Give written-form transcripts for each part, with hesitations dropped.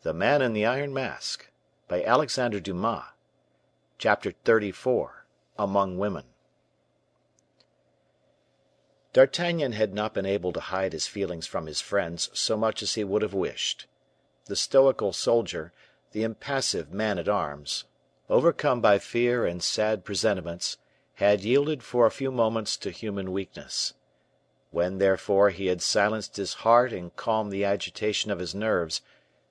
The Man in the Iron Mask by Alexandre Dumas. Chapter 34 Among Women. D'Artagnan had not been able to hide his feelings from his friends so much as he would have wished. The stoical soldier, the impassive man at arms, overcome by fear and sad presentiments, had yielded for a few moments to human weakness. When, therefore, he had silenced his heart and calmed the agitation of his nerves,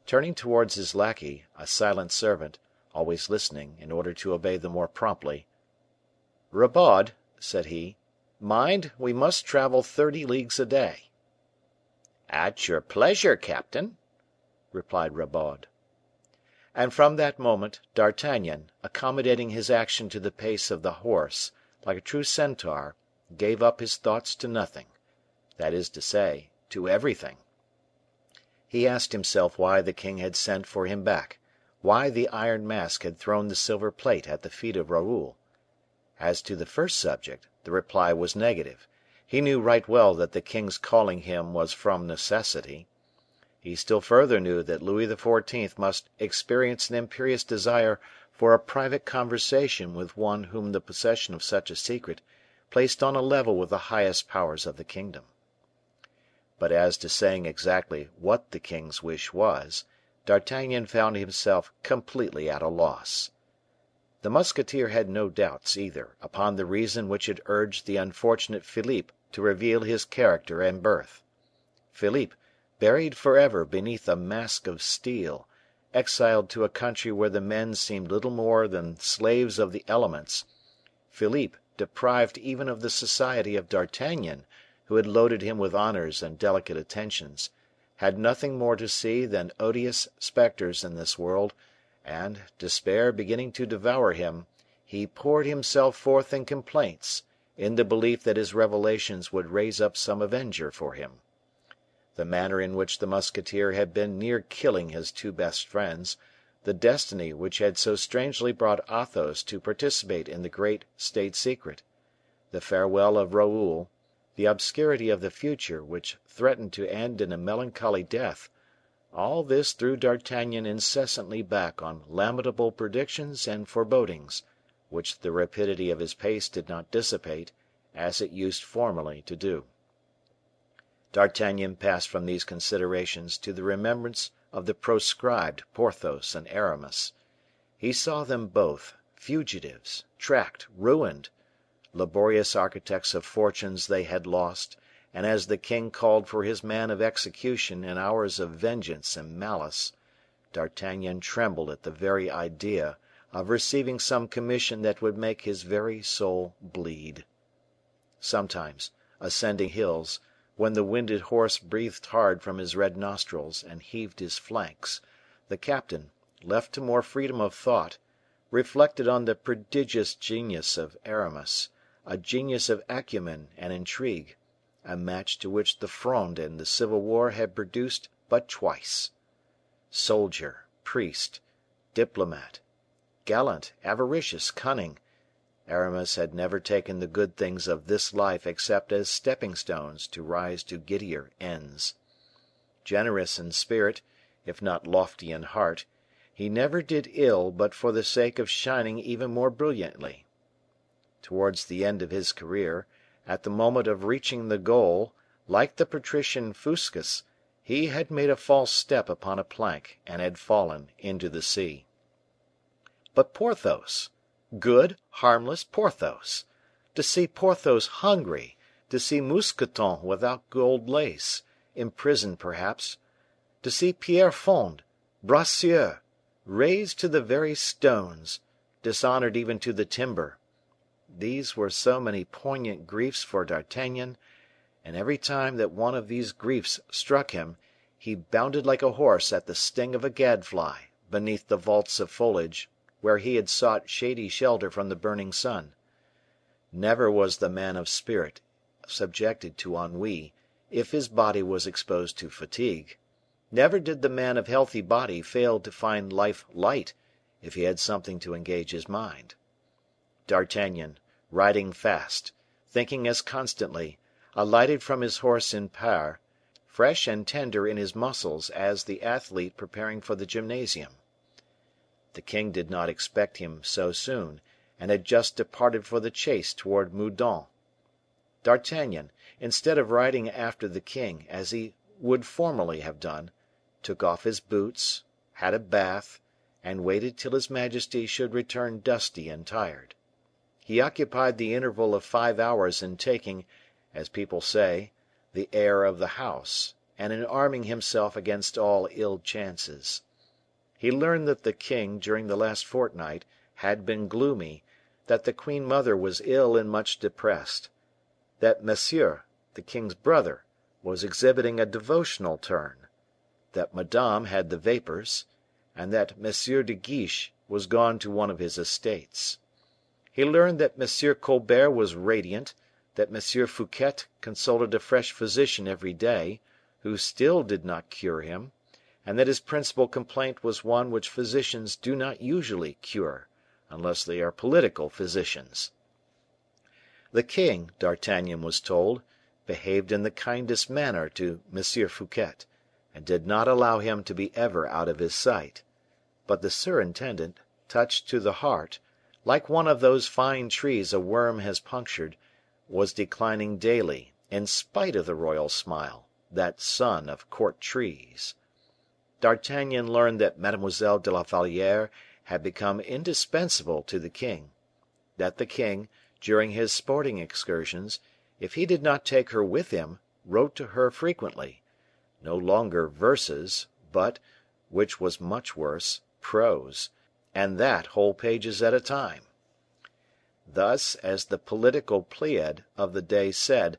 turning towards his lackey, a silent servant, always listening, in order to obey the more promptly, "Rabaud," said he, "mind, we must travel 30 leagues a day." "At your pleasure, captain," replied Rabaud. And from that moment, D'Artagnan, accommodating his action to the pace of the horse, like a true centaur, gave up his thoughts to nothing, that is to say, to everything. He asked himself why the king had sent for him back, why the Iron Mask had thrown the silver plate at the feet of Raoul. As to the first subject, the reply was negative. He knew right well that the king's calling him was from necessity. He still further knew that Louis XIV must experience an imperious desire for a private conversation with one whom the possession of such a secret placed on a level with the highest powers of the kingdom. But as to saying exactly what the king's wish was, D'Artagnan found himself completely at a loss. The musketeer had no doubts, either, upon the reason which had urged the unfortunate Philippe to reveal his character and birth. Philippe, buried forever beneath a mask of steel, exiled to a country where the men seemed little more than slaves of the elements, Philippe, deprived even of the society of D'Artagnan, who had loaded him with honors and delicate attentions, had nothing more to see than odious specters in this world, and, despair beginning to devour him, he poured himself forth in complaints, in the belief that his revelations would raise up some avenger for him. The manner in which the musketeer had been near killing his two best friends, the destiny which had so strangely brought Athos to participate in the great state secret, the farewell of Raoul, the obscurity of the future which threatened to end in a melancholy death, all this threw D'Artagnan incessantly back on lamentable predictions and forebodings, which the rapidity of his pace did not dissipate, as it used formerly to do. D'Artagnan passed from these considerations to the remembrance of the proscribed Porthos and Aramis. He saw them both, fugitives, tracked, ruined, laborious architects of fortunes they had lost, and as the king called for his man of execution in hours of vengeance and malice, D'Artagnan trembled at the very idea of receiving some commission that would make his very soul bleed. Sometimes, ascending hills, when the winded horse breathed hard from his red nostrils and heaved his flanks, the captain, left to more freedom of thought, reflected on the prodigious genius of Aramis, a genius of acumen and intrigue, a match to which the Fronde and the Civil War had produced but twice. Soldier, priest, diplomat, gallant, avaricious, cunning, Aramis had never taken the good things of this life except as stepping stones to rise to giddier ends. Generous in spirit, if not lofty in heart, he never did ill but for the sake of shining even more brilliantly. Towards the end of his career, at the moment of reaching the goal, like the patrician Fuscus, he had made a false step upon a plank, and had fallen into the sea. But Porthos, good, harmless Porthos! To see Porthos hungry, to see Mousqueton without gold lace, imprisoned perhaps, to see Pierrefonds, Bracieux, razed to the very stones, dishonored even to the timber, these were so many poignant griefs for D'Artagnan, and every time that one of these griefs struck him, he bounded like a horse at the sting of a gadfly beneath the vaults of foliage where he had sought shady shelter from the burning sun. Never was the man of spirit subjected to ennui, if his body was exposed to fatigue. Never did the man of healthy body fail to find life light, if he had something to engage his mind. D'Artagnan, riding fast, thinking as constantly, alighted from his horse in Pairs, fresh and tender in his muscles as the athlete preparing for the gymnasium. The king did not expect him so soon, and had just departed for the chase toward Meudon. D'Artagnan, instead of riding after the king, as he would formerly have done, took off his boots, had a bath, and waited till his majesty should return dusty and tired. He occupied the interval of 5 hours in taking, as people say, the air of the house, and in arming himself against all ill chances. He learned that the king, during the last fortnight, had been gloomy, that the queen mother was ill and much depressed, that Monsieur, the king's brother, was exhibiting a devotional turn, that Madame had the vapors, and that M. de Guiche was gone to one of his estates. He learned that M. Colbert was radiant, that M. Fouquet consulted a fresh physician every day, who still did not cure him, and that his principal complaint was one which physicians do not usually cure, unless they are political physicians. The king, D'Artagnan was told, behaved in the kindest manner to M. Fouquet, and did not allow him to be ever out of his sight; but the surintendant, touched to the heart, like one of those fine trees a worm has punctured, was declining daily, in spite of the royal smile, that sun of court trees. D'Artagnan learned that Mademoiselle de la Valliere had become indispensable to the king; that the king, during his sporting excursions, if he did not take her with him, wrote to her frequently, no longer verses, but, which was much worse, prose, and that whole pages at a time. Thus, as the political Pleiad of the day said,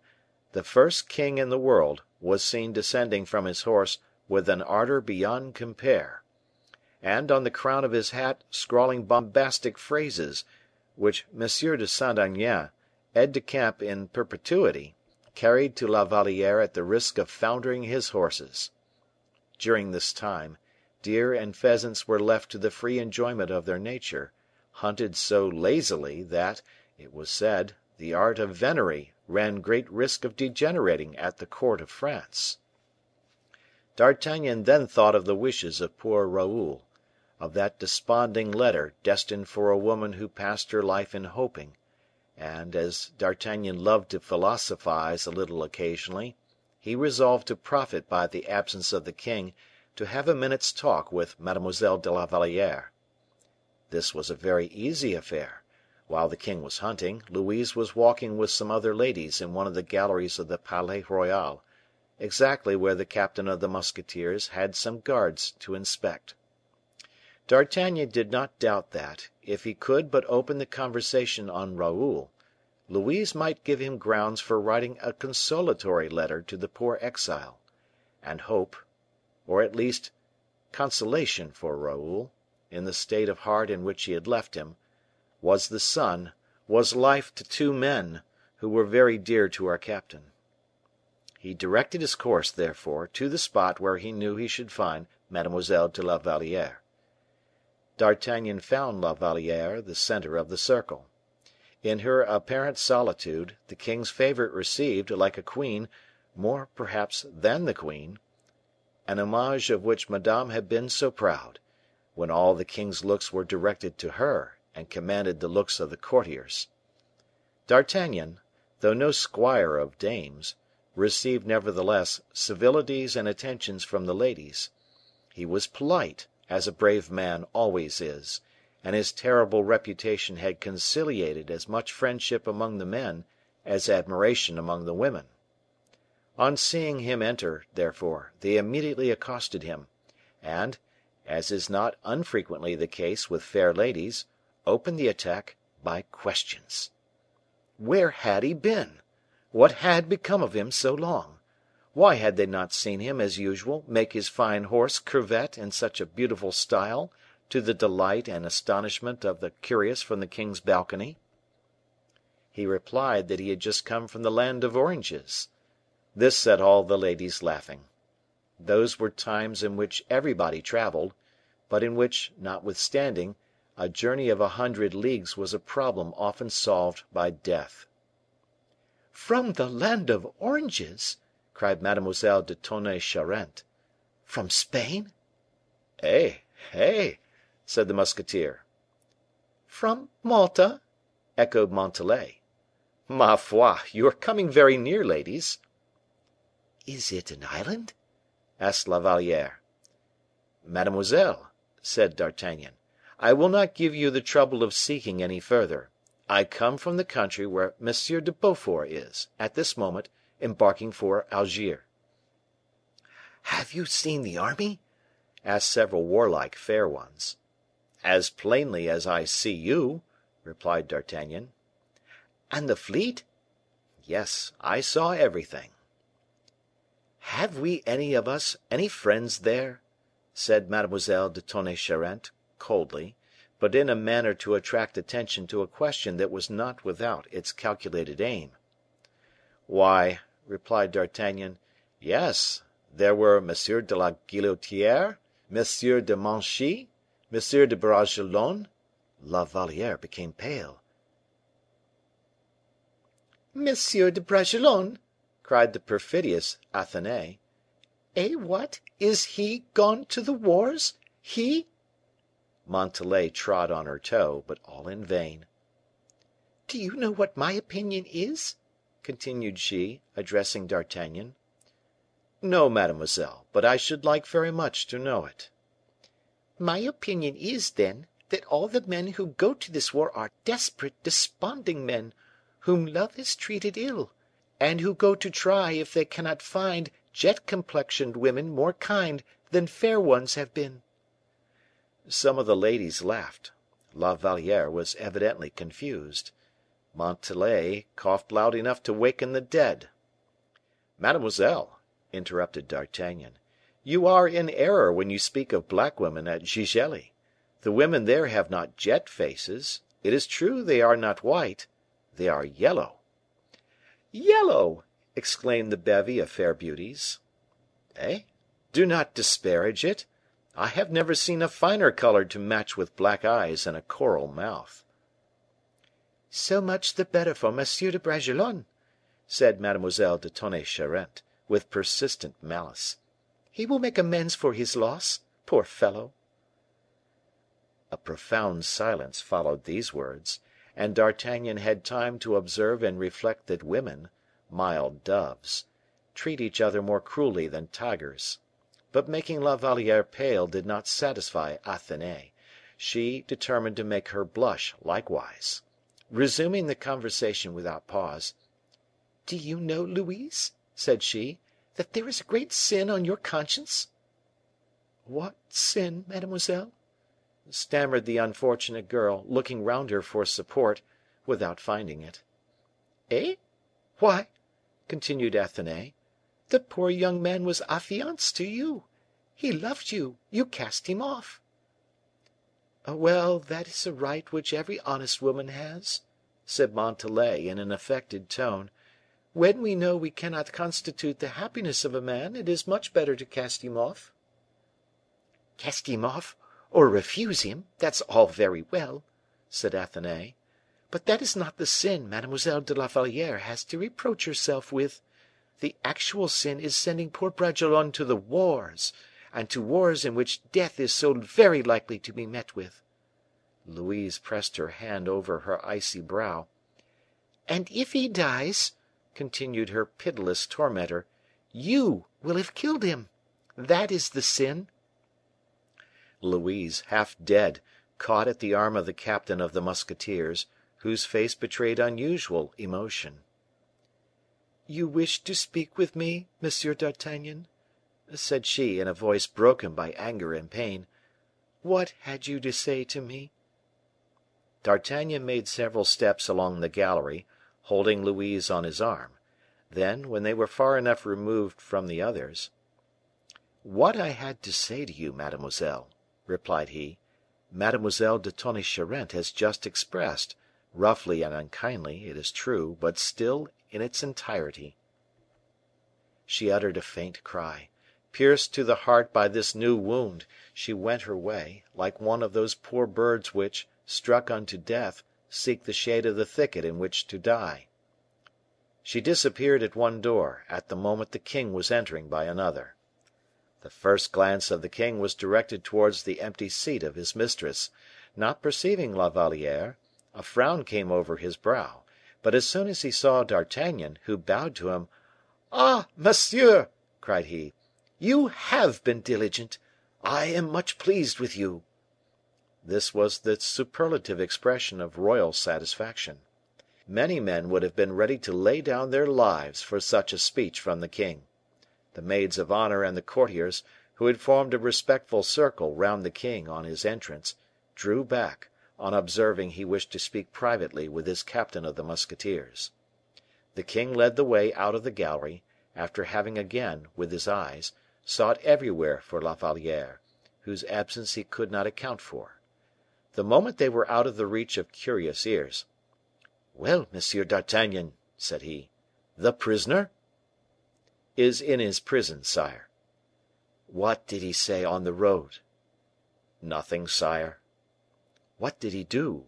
the first king in the world was seen descending from his horse with an ardor beyond compare, and on the crown of his hat scrawling bombastic phrases, which M. de Saint Aignan, aide de camp in perpetuity, carried to La Valliere at the risk of foundering his horses. During this time, deer and pheasants were left to the free enjoyment of their nature, hunted so lazily that, it was said, the art of venery ran great risk of degenerating at the court of France. D'Artagnan then thought of the wishes of poor Raoul, of that desponding letter destined for a woman who passed her life in hoping, and, as D'Artagnan loved to philosophize a little occasionally, he resolved to profit by the absence of the king to have a minute's talk with Mademoiselle de la Valliere. This was a very easy affair. While the king was hunting, Louise was walking with some other ladies in one of the galleries of the Palais Royal, exactly where the captain of the musketeers had some guards to inspect. D'Artagnan did not doubt that, if he could but open the conversation on Raoul, Louise might give him grounds for writing a consolatory letter to the poor exile, and hope, or at least consolation for Raoul, in the state of heart in which he had left him, was the sun, was life to two men who were very dear to our captain. He directed his course, therefore, to the spot where he knew he should find Mademoiselle de la Valliere. D'Artagnan found La Valliere the center of the circle. In her apparent solitude, the king's favorite received, like a queen, more perhaps than the queen, an homage of which Madame had been so proud, when all the king's looks were directed to her and commanded the looks of the courtiers. D'Artagnan, though no squire of dames, received nevertheless civilities and attentions from the ladies. He was polite, as a brave man always is, and his terrible reputation had conciliated as much friendship among the men as admiration among the women. On seeing him enter, therefore, they immediately accosted him, and, as is not unfrequently the case with fair ladies, opened the attack by questions. Where had he been? What had become of him so long? Why had they not seen him, as usual, make his fine horse curvet in such a beautiful style, to the delight and astonishment of the curious from the king's balcony? He replied that he had just come from the land of oranges. This set all the ladies laughing. Those were times in which everybody traveled, but in which, notwithstanding, a journey of 100 leagues was a problem often solved by death. "From the land of oranges!" cried Mademoiselle de Tonnay Charente. "From Spain?" "Eh! eh!" said the musketeer. "From Malta?" echoed Montalais. "Ma foi! you are coming very near, ladies." "Is it an island?" asked La Valliere. "Mademoiselle," said D'Artagnan, "I will not give you the trouble of seeking any further. I come from the country where M. de Beaufort is, at this moment, embarking for Algiers." "Have you seen the army?" asked several warlike fair ones. "As plainly as I see you," replied D'Artagnan. "And the fleet?" "Yes, I saw everything." "Have we any of us any friends there?" said Mademoiselle de Tonnay Charente, coldly, but in a manner to attract attention to a question that was not without its calculated aim. "Why," replied D'Artagnan, "yes, there were M. de la Guillotiere, M. de Manchy, M. de Bragelonne." La Valliere became pale. "Monsieur de Bragelonne!" cried the perfidious Athenais. "Eh, what! Is he gone to the wars? He?" Montalais trod on her toe, but all in vain. "Do you know what my opinion is?" continued she, addressing D'Artagnan. "No, mademoiselle, but I should like very much to know it." "My opinion is, then, that all the men who go to this war are desperate, desponding men, whom love has treated ill, and who go to try if they cannot find jet complexioned women more kind than fair ones have been." Some of the ladies laughed. La Valliere was evidently confused. Montalais coughed loud enough to waken the dead. "Mademoiselle," interrupted D'Artagnan, "you are in error when you speak of black women at Gigelli. The women there have not jet faces; it is true they are not white, they are yellow." "Yellow!" exclaimed the bevy of fair beauties. "Eh! do not disparage it. I have never seen a finer color to match with black eyes and a coral mouth." "So much the better for Monsieur de Bragelonne," said Mademoiselle de Tonnay Charente, with persistent malice. "He will make amends for his loss, poor fellow." A profound silence followed these words, and D'Artagnan had time to observe and reflect that women, mild doves, treat each other more cruelly than tigers. But making La Valliere pale did not satisfy Athenais; she determined to make her blush likewise. Resuming the conversation without pause, "Do you know, Louise," said she, "that there is a great sin on your conscience?" "What sin, mademoiselle?" stammered the unfortunate girl, looking round her for support, without finding it. "Eh? Why," continued Athenais, "the poor young man was affianced to you. He loved you; you cast him off." "Well, that is a right which every honest woman has," said Montalais, in an affected tone. "When we know we cannot constitute the happiness of a man, it is much better to cast him off." "Cast him off, or refuse him, that's all very well," said Athenais; "but that is not the sin Mademoiselle de la Valliere has to reproach herself with. The actual sin is sending poor Bragelonne to the wars, and to wars in which death is so very likely to be met with." Louise pressed her hand over her icy brow. "And if he dies," continued her pitiless tormentor, "you will have killed him. That is the sin." Louise, half dead, caught at the arm of the captain of the musketeers, whose face betrayed unusual emotion. "You wished to speak with me, Monsieur d'Artagnan?" said she, in a voice broken by anger and pain. "What had you to say to me?" D'Artagnan made several steps along the gallery, holding Louise on his arm. Then, when they were far enough removed from the others, "What I had to say to you, mademoiselle," replied he, "Mademoiselle de Tonnay Charente has just expressed, roughly and unkindly, it is true, but still in its entirety." She uttered a faint cry. Pierced to the heart by this new wound, she went her way, like one of those poor birds which, struck unto death, seek the shade of the thicket in which to die. She disappeared at one door, at the moment the king was entering by another. The first glance of the king was directed towards the empty seat of his mistress. Not perceiving La Valliere, a frown came over his brow; but as soon as he saw D'Artagnan, who bowed to him, "Ah, monsieur!" cried he, "you have been diligent. I am much pleased with you." This was the superlative expression of royal satisfaction. Many men would have been ready to lay down their lives for such a speech from the king. The maids of honor and the courtiers, who had formed a respectful circle round the king on his entrance, drew back, on observing he wished to speak privately with his captain of the musketeers. The king led the way out of the gallery, after having again, with his eyes, sought everywhere for La Valliere, whose absence he could not account for. The moment they were out of the reach of curious ears, "Well, Monsieur d'Artagnan," said he, "the prisoner?" "Is in his prison, sire." "What did he say on the road?" "Nothing, sire." "What did he do?"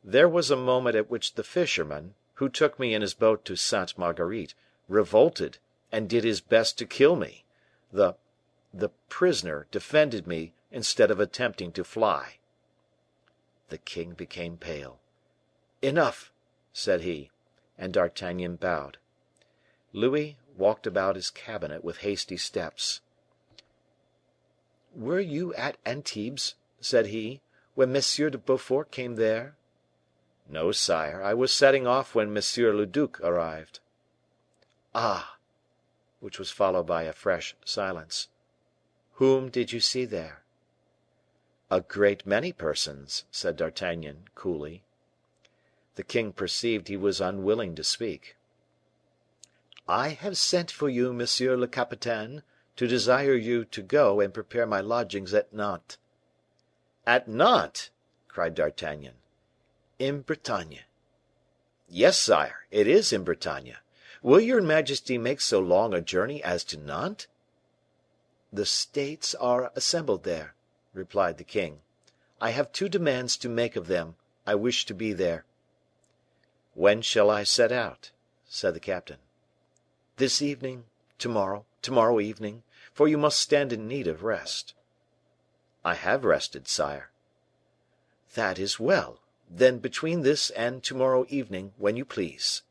"There was a moment at which the fisherman, who took me in his boat to Sainte Marguerite, revolted, and did his best to kill me. The prisoner defended me instead of attempting to fly." The king became pale. "Enough," said he, and D'Artagnan bowed. Louis walked about his cabinet with hasty steps. "Were you at Antibes," said he, "when M. de Beaufort came there?" "No, sire, I was setting off when M. le duc arrived." "Ah!" which was followed by a fresh silence. "Whom did you see there?" "A great many persons," said D'Artagnan, coolly. The king perceived he was unwilling to speak. "I have sent for you, monsieur le capitaine, to desire you to go and prepare my lodgings at Nantes." "At Nantes!" cried D'Artagnan. "In Bretagne." "Yes, sire, it is in Bretagne. Will your majesty make so long a journey as to Nantes?" "The states are assembled there," replied the king. "I have two demands to make of them. I wish to be there." "When shall I set out?" said the captain. "This evening, tomorrow evening, for you must stand in need of rest." "I have rested, sire." "That is well. Then between this and tomorrow evening, when you please."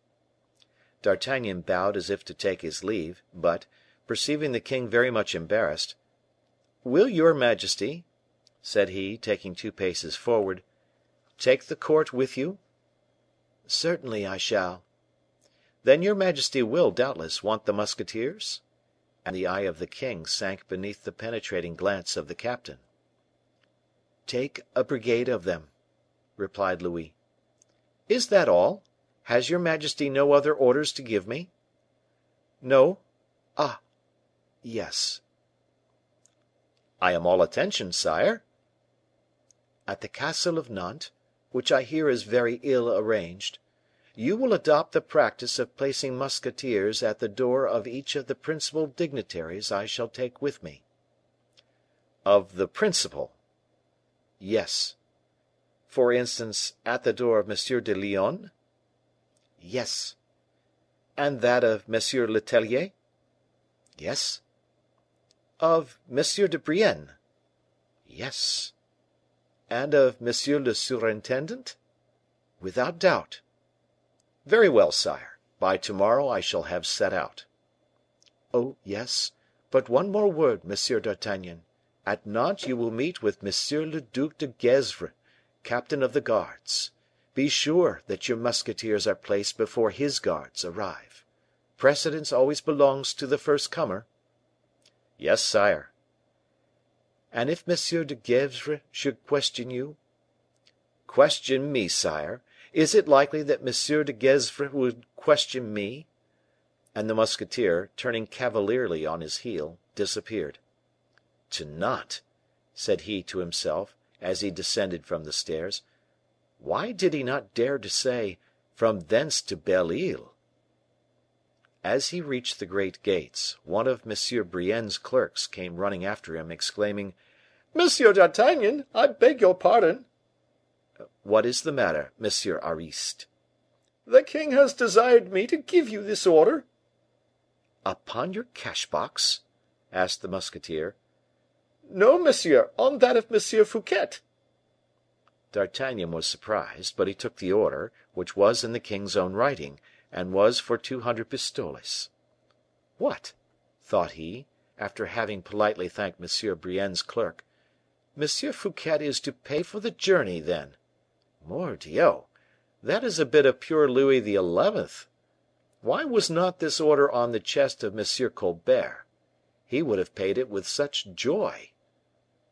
D'Artagnan bowed as if to take his leave, but, perceiving the king very much embarrassed, "Will your majesty," said he, taking 2 paces forward, "take the court with you?" "Certainly I shall." "Then your majesty will, doubtless, want the musketeers?" And the eye of the king sank beneath the penetrating glance of the captain. "Take a brigade of them," replied Louis. "Is that all? Has your majesty no other orders to give me?" "No. Ah! yes." "I am all attention, sire." "At the castle of Nantes, which I hear is very ill arranged, you will adopt the practice of placing musketeers at the door of each of the principal dignitaries I shall take with me." "Of the principal?" "Yes." "For instance, at the door of M. de Lyonne?" "Yes." "And that of M. Letellier?" "Yes." "Of M. de Brienne?" "Yes." "And of M. le surintendant?" "Without doubt." "Very well, sire. By tomorrow I shall have set out." "Oh, yes; but one more word, Monsieur d'Artagnan. At Nantes you will meet with M. le Duc de Gesvres, captain of the guards. Be sure that your musketeers are placed before his guards arrive. Precedence always belongs to the first comer." "Yes, sire." "And if M. de Gesvres should question you?" "Question me, sire! Is it likely that M. de Gesvres would question me?" And the musketeer, turning cavalierly on his heel, disappeared. "To Nantes!" said he to himself, as he descended from the stairs. Why did he not dare to say, "from thence to Belle Isle"? As he reached the great gates, one of M. Brienne's clerks came running after him, exclaiming, "Monsieur d'Artagnan, I beg your pardon." "What is the matter, Monsieur Ariste?" "The king has desired me to give you this order." "Upon your cash box?" asked the musketeer. "No, monsieur, on that of M. Fouquet." D'Artagnan was surprised, but he took the order, which was in the king's own writing, and was for 200 pistoles. "What!" thought he, after having politely thanked M. Brienne's clerk, "M. Fouquet is to pay for the journey, then? Mordioux! that is a bit of pure Louis XI. Why was not this order on the chest of M. Colbert? He would have paid it with such joy."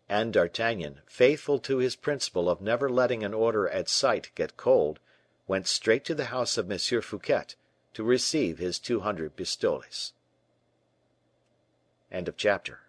And D'Artagnan, faithful to his principle of never letting an order at sight get cold, went straight to the house of M. Fouquet to receive his 200 pistoles. Chapter